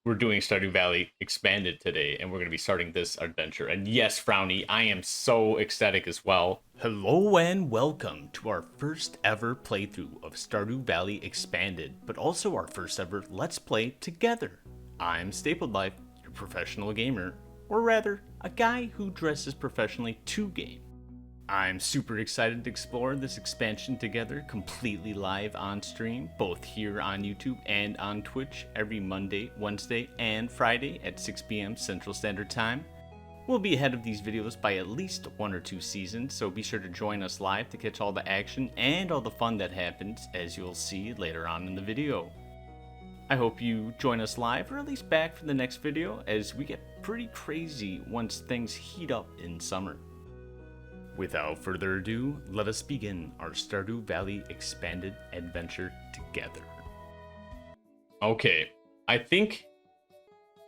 We're doing Stardew Valley Expanded today, and we're going to be starting this adventure. And yes, Frowny, I am so ecstatic as well. Hello and welcome to our first ever playthrough of Stardew Valley Expanded, but also our first ever Let's Play together. I'm Stapled Life, your professional gamer, or rather, a guy who dresses professionally to game. I'm super excited to explore this expansion together, completely live on stream, both here on YouTube and on Twitch every Monday, Wednesday, and Friday at 6 p.m. Central Standard Time. We'll be ahead of these videos by at least 1 or 2 seasons, so be sure to join us live to catch all the action and all the fun that happens, as you'll see later on in the video. I hope you join us live, or at least back for the next video, as we get pretty crazy once things heat up in summer. Without further ado, let us begin our Stardew Valley Expanded adventure together. Okay, I think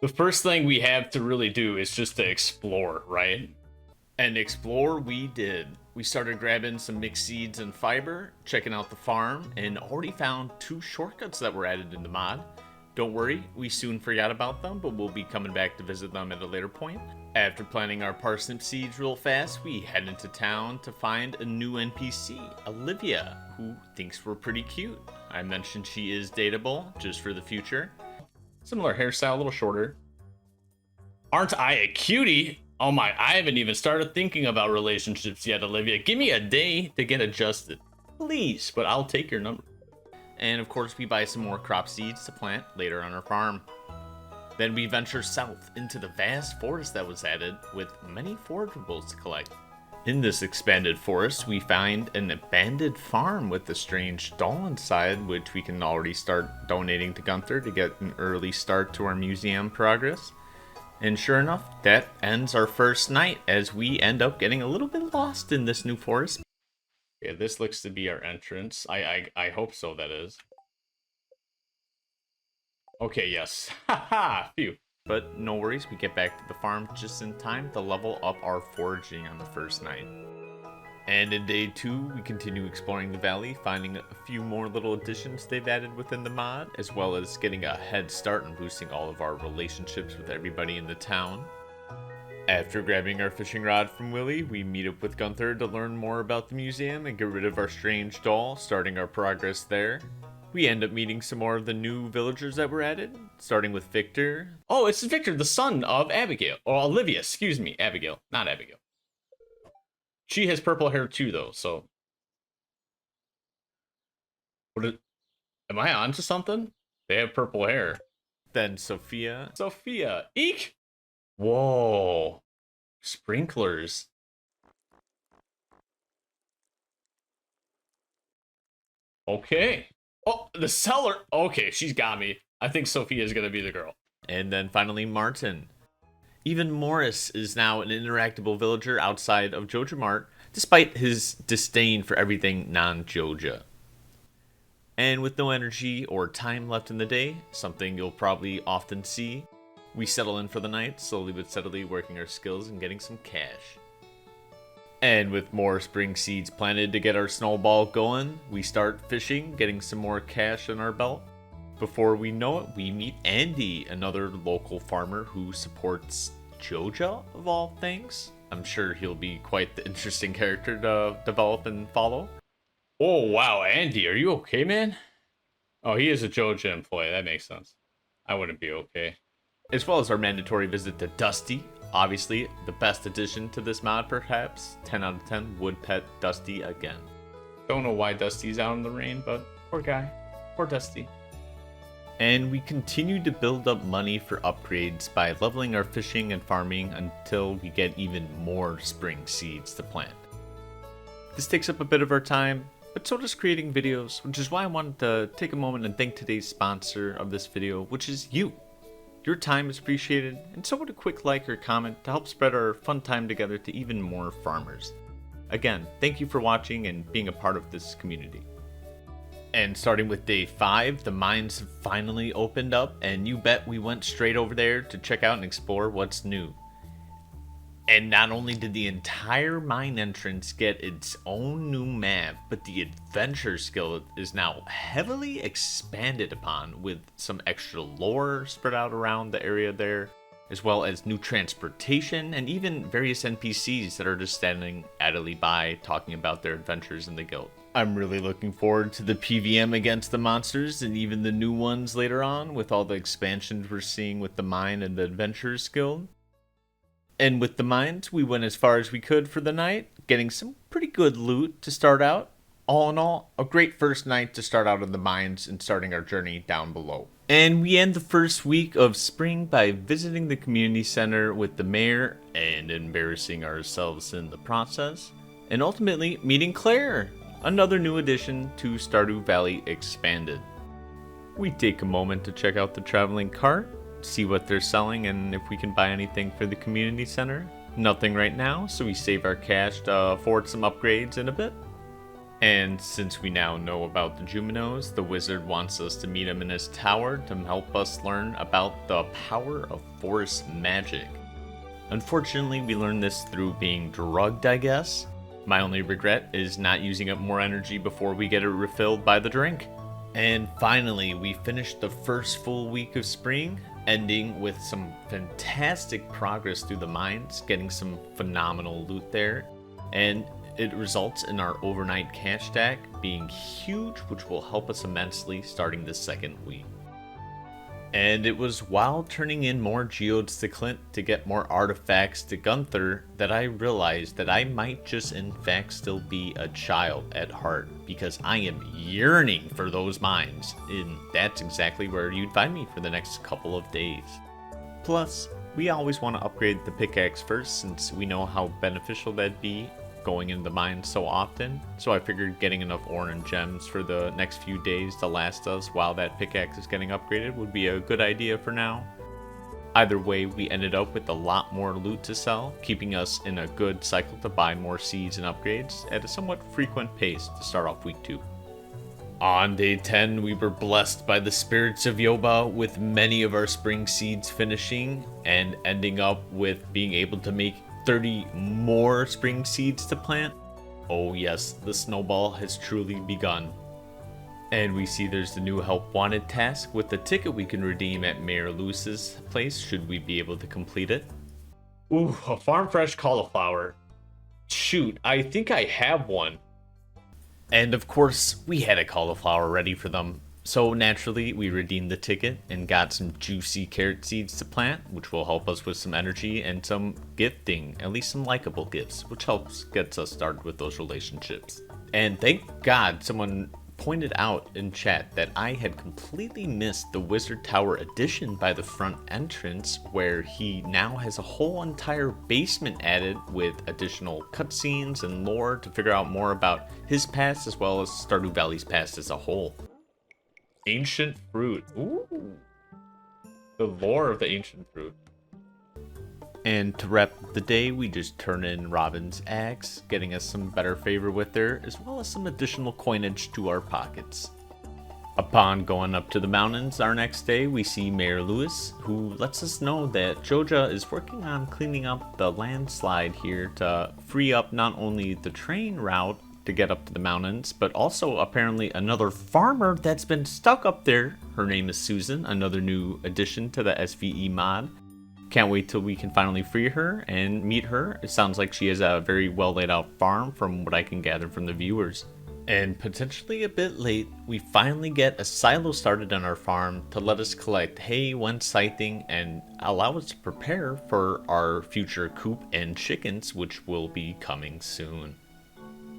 the first thing we have to really do is just to explore, right? And explore we did. We started grabbing some mixed seeds and fiber, checking out the farm, and already found 2 shortcuts that were added in the mod. Don't worry, we soon forgot about them, but we'll be coming back to visit them at a later point. After planting our parsnip seeds real fast, we head into town to find a new NPC, Olivia, who thinks we're pretty cute. I mentioned she is dateable, just for the future. Similar hairstyle, a little shorter. Aren't I a cutie? Oh my, I haven't even started thinking about relationships yet, Olivia. Give me a day to get adjusted. Please, but I'll take your number. And of course, we buy some more crop seeds to plant later on our farm. Then we venture south into the vast forest that was added, with many forageables to collect. In this expanded forest, we find an abandoned farm with a strange doll inside, which we can already start donating to Gunther to get an early start to our museum progress. And sure enough, that ends our first night, as we end up getting a little bit lost in this new forest. Yeah, this looks to be our entrance. I hope so, that is. Okay, yes. Haha, phew. But no worries, we get back to the farm just in time to level up our foraging on the first night. And in day 2, we continue exploring the valley, finding a few more little additions they've added within the mod, as well as getting a head start and boosting all of our relationships with everybody in the town. After grabbing our fishing rod from Willie, we meet up with Gunther to learn more about the museum and get rid of our strange doll, starting our progress there. We end up meeting some more of the new villagers that were added, starting with Victor. Oh, it's Victor, the son of Abigail. Or Olivia, excuse me, Abigail, not Abigail. She has purple hair too, though, so... Am I on to something? They have purple hair. Then Sophia. Sophia, eek! Whoa. Sprinklers. Okay. Oh, the seller. Okay, she's got me. I think Sophia's gonna be the girl. And then finally, Martin. Even Morris is now an interactable villager outside of Joja Mart, despite his disdain for everything non-Joja. And with no energy or time left in the day, something you'll probably often see, we settle in for the night, slowly but steadily working our skills and getting some cash. And with more spring seeds planted to get our snowball going, we start fishing, getting some more cash in our belt. Before we know it, we meet Andy, another local farmer who supports Joja, of all things. I'm sure he'll be quite the interesting character to develop and follow. Oh wow, Andy, are you okay, man? Oh, he is a Joja employee, that makes sense. I wouldn't be okay. As well as our mandatory visit to Dusty. Obviously, the best addition to this mod, perhaps. 10 out of 10 would pet Dusty again. Don't know why Dusty's out in the rain, but poor guy. Poor Dusty. And we continue to build up money for upgrades by leveling our fishing and farming until we get even more spring seeds to plant. This takes up a bit of our time, but so does creating videos, which is why I wanted to take a moment and thank today's sponsor of this video, which is you. Your time is appreciated, and so would a quick like or comment to help spread our fun time together to even more farmers. Again, thank you for watching and being a part of this community. And starting with day 5, the mines have finally opened up, and you bet we went straight over there to check out and explore what's new. And not only did the entire mine entrance get its own new map, but the adventure skill is now heavily expanded upon with some extra lore spread out around the area there, as well as new transportation and even various NPCs that are just standing idly by talking about their adventures in the guild. I'm really looking forward to the PVM against the monsters and even the new ones later on with all the expansions we're seeing with the mine and the adventurers guild. And with the mines, we went as far as we could for the night, getting some pretty good loot to start out. All in all, a great first night to start out in the mines and starting our journey down below. And we end the first week of spring by visiting the community center with the mayor and embarrassing ourselves in the process. And ultimately meeting Claire, another new addition to Stardew Valley Expanded. We take a moment to check out the traveling cart, see what they're selling and if we can buy anything for the community center. Nothing right now, so we save our cash to afford some upgrades in a bit. And since we now know about the Juminos, the wizard wants us to meet him in his tower to help us learn about the power of forest magic. Unfortunately, we learned this through being drugged, I guess. My only regret is not using up more energy before we get it refilled by the drink. And finally, we finished the first full week of spring, ending with some fantastic progress through the mines, getting some phenomenal loot there, and it results in our overnight cash stack being huge, which will help us immensely starting the second week. And it was while turning in more geodes to Clint to get more artifacts to Gunther that I realized that I might just in fact still be a child at heart, because I am yearning for those mines, and that's exactly where you'd find me for the next couple of days. Plus, we always want to upgrade the pickaxe first since we know how beneficial that'd be going into the mines so often, so I figured getting enough ore and gems for the next few days to last us while that pickaxe is getting upgraded would be a good idea for now. Either way, we ended up with a lot more loot to sell, keeping us in a good cycle to buy more seeds and upgrades at a somewhat frequent pace to start off week 2. On day 10, we were blessed by the spirits of Yoba with many of our spring seeds finishing and ending up with being able to make 30 more spring seeds to plant. Oh yes, the snowball has truly begun. And we see there's the new help wanted task with the ticket we can redeem at Mayor Lewis's place should we be able to complete it. Ooh, a farm fresh cauliflower. Shoot, I think I have one. And of course, we had a cauliflower ready for them. So naturally, we redeemed the ticket and got some juicy carrot seeds to plant, which will help us with some energy and some gifting, at least some likable gifts, which gets us started with those relationships. And thank God someone pointed out in chat that I had completely missed the Wizard Tower addition by the front entrance, where he now has a whole entire basement added with additional cutscenes and lore to figure out more about his past as well as Stardew Valley's past as a whole. Ancient fruit. Ooh. The lore of the ancient fruit. And to wrap up the day, we just turn in Robin's axe, getting us some better favor with her, as well as some additional coinage to our pockets. Upon going up to the mountains our next day, we see Mayor Lewis, who lets us know that Joja is working on cleaning up the landslide here to free up not only the train route to get up to the mountains, but also apparently another farmer that's been stuck up there. Her name is Susan, another new addition to the SVE mod. Can't wait till we can finally free her and meet her. It sounds like she has a very well laid out farm from what I can gather from the viewers. And potentially a bit late, we finally get a silo started on our farm to let us collect hay when scything and allow us to prepare for our future coop and chickens, which will be coming soon.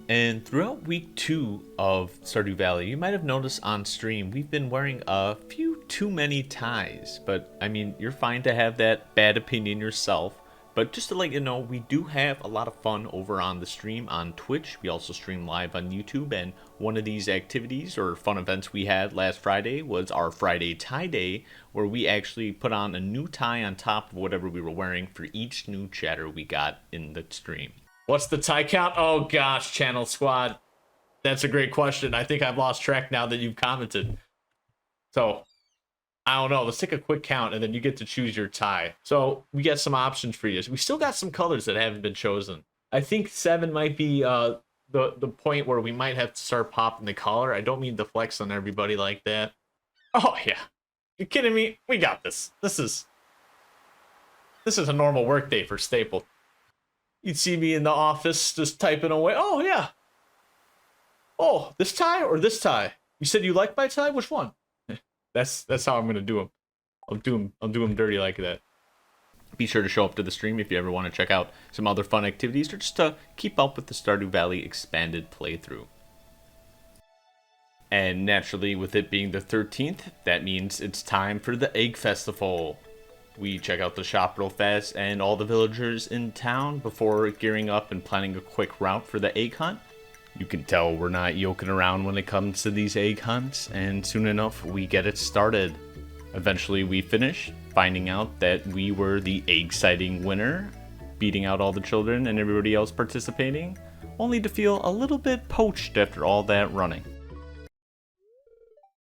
And throughout week 2 of Stardew Valley, you might have noticed on stream, we've been wearing a few too many ties. But, I mean, you're fine to have that bad opinion yourself. But just to let you know, we do have a lot of fun over on the stream on Twitch. We also stream live on YouTube. And one of these activities or fun events we had last Friday was our Friday Tie Day, where we actually put on a new tie on top of whatever we were wearing for each new chatter we got in the stream. What's the tie count? Oh gosh, Channel Squad. That's a great question. I think I've lost track now that you've commented. So, I don't know. Let's take a quick count, and then you get to choose your tie. So we got some options for you. We still got some colors that haven't been chosen. I think 7 might be the point where we might have to start popping the collar. I don't mean to flex on everybody like that. Oh yeah, you kidding me? We got this. This is a normal work day for Staple. You'd see me in the office just typing away. Oh yeah. Oh, this tie or this tie? You said you like my tie? Which one? That's how I'm gonna do them. I'll do them dirty like that. Be sure to show up to the stream if you ever want to check out some other fun activities or just to keep up with the Stardew Valley Expanded playthrough. And naturally, with it being the 13th, that means it's time for the Egg Festival. We check out the shop real fast and all the villagers in town before gearing up and planning a quick route for the egg hunt. You can tell we're not yoking around when it comes to these egg hunts, and soon enough we get it started. Eventually we finish, finding out that we were the egg sighting winner, beating out all the children and everybody else participating, only to feel a little bit poached after all that running.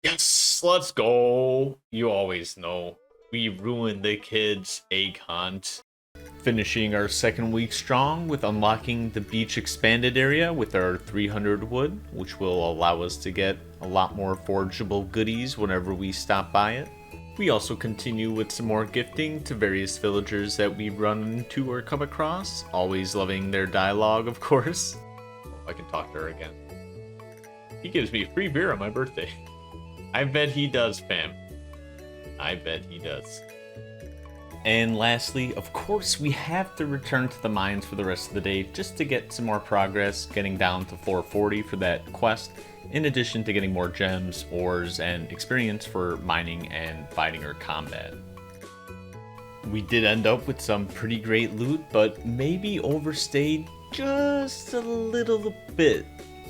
Yes, let's go. You always know. We ruined the kids' egg hunt. Finishing our second week strong with unlocking the beach expanded area with our 300 wood, which will allow us to get a lot more forgeable goodies whenever we stop by it. We also continue with some more gifting to various villagers that we run into or come across, always loving their dialogue, of course. I can talk to her again. He gives me free beer on my birthday. I bet he does, fam. I bet he does. And lastly, of course, we have to return to the mines for the rest of the day just to get some more progress, getting down to 440 for that quest, in addition to getting more gems, ores, and experience for mining and fighting or combat. We did end up with some pretty great loot, but maybe overstayed just a little bit.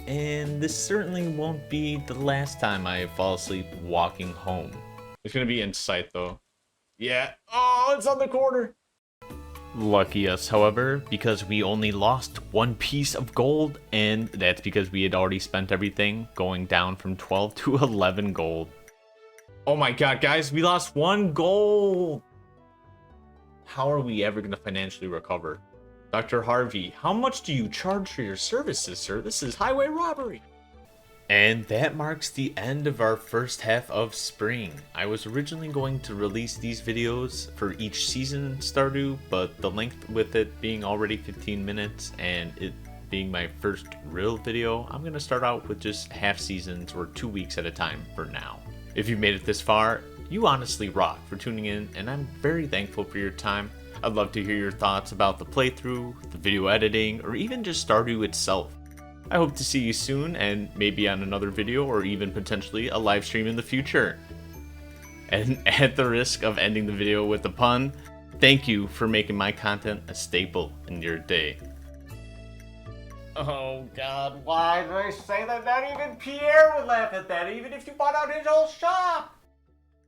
And this certainly won't be the last time I fall asleep walking home. It's gonna be in sight though. Yeah. Oh, it's on the corner. Lucky us, however, because we only lost 1 piece of gold, and that's because we had already spent everything, going down from 12 to 11 gold. Oh my god, guys, we lost 1 gold. How are we ever gonna financially recover? Dr. Harvey, how much do you charge for your services, sir? This is highway robbery. And that marks the end of our first half of spring. I was originally going to release these videos for each season in Stardew, but the length with it being already 15 minutes and it being my first real video, I'm going to start out with just half seasons or 2 weeks at a time for now. If you've made it this far, you honestly rock for tuning in, and I'm very thankful for your time. I'd love to hear your thoughts about the playthrough, the video editing, or even just Stardew itself. I hope to see you soon, and maybe on another video, or even potentially a live stream in the future. And at the risk of ending the video with a pun, thank you for making my content a staple in your day. Oh god, why did I say that? Not even Pierre would laugh at that, even if you bought out his whole shop!